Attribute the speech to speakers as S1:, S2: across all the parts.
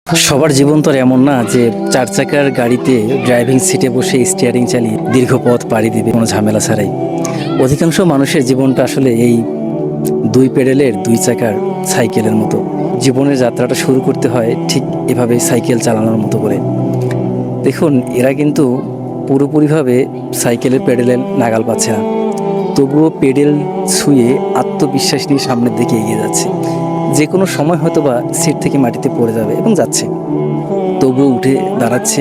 S1: সবার জীবন তো আর এমন না যে চার চাকার গাড়িতে ড্রাইভিং সিটে বসে স্টিয়ারিং চালিয়ে দীর্ঘ পথ পাড়ি দিবে কোনো ঝামেলা ছাড়াই। অধিকাংশ মানুষের জীবনটা আসলে এই দুই পেডেলের দুই চাকার সাইকেলের মতো। জীবনের যাত্রাটা শুরু করতে হয় ঠিক এভাবে সাইকেল চালানোর মতো করে। দেখুন, এরা কিন্তু পুরোপুরিভাবে সাইকেলের পেডেলের নাগাল পাচ্ছে না, তবুও পেডেল ছুঁয়ে আত্মবিশ্বাস নিয়ে সামনের দিকে এগিয়ে যাচ্ছে। যে কোনো সময় হয়তো বা সিট থেকে মাটিতে পড়ে যাবে এবং যাচ্ছে, তবুও উঠে দাঁড়াচ্ছে,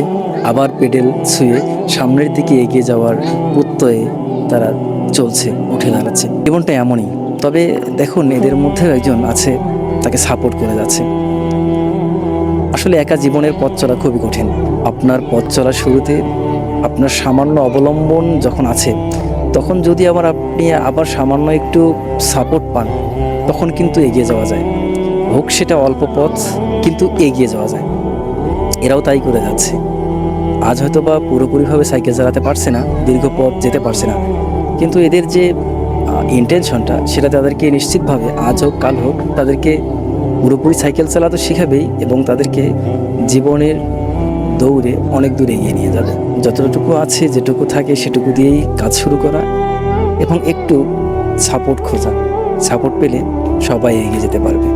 S1: আবার পেডেল ছুঁয়ে সামনের দিকে এগিয়ে যাওয়ার প্রত্যয়ে তারা চলছে, উঠে দাঁড়াচ্ছে। জীবনটা এমনই। তবে দেখুন, এদের মধ্যেও একজন আছে, তাকে সাপোর্ট করে যাচ্ছে। আসলে একা জীবনের পথ চলা খুবই কঠিন। আপনার পথ চলার শুরুতে আপনার সামান্য অবলম্বন যখন আছে, তখন যদি আপনি আবার সামান্য একটু সাপোর্ট পান, তখন কিন্তু এগিয়ে যাওয়া যায়। হোক সেটা অল্প পথ, কিন্তু এগিয়ে যাওয়া যায়। এরাও তাই করে যাচ্ছে। আজ হয়তো বা পুরোপুরিভাবে সাইকেল চালাতে পারছে না, দীর্ঘ পথ যেতে পারছে না, কিন্তু এদের যে ইন্টেনশনটা, সেটা তাদেরকে নিশ্চিতভাবে আজ হোক কাল হোক তাদেরকে পুরোপুরি সাইকেল চালাতে শেখাবেই এবং তাদেরকে জীবনের দৌড়ে অনেক দূর এগিয়ে নিয়ে যাবে। যতটুকু আছে, যেটুকু থাকে সেটুকু দিয়েই কাজ শুরু করা এবং একটু সাপোর্ট খোঁজা। সাপোর্ট পেলে সবাই এগিয়ে যেতে পারবে।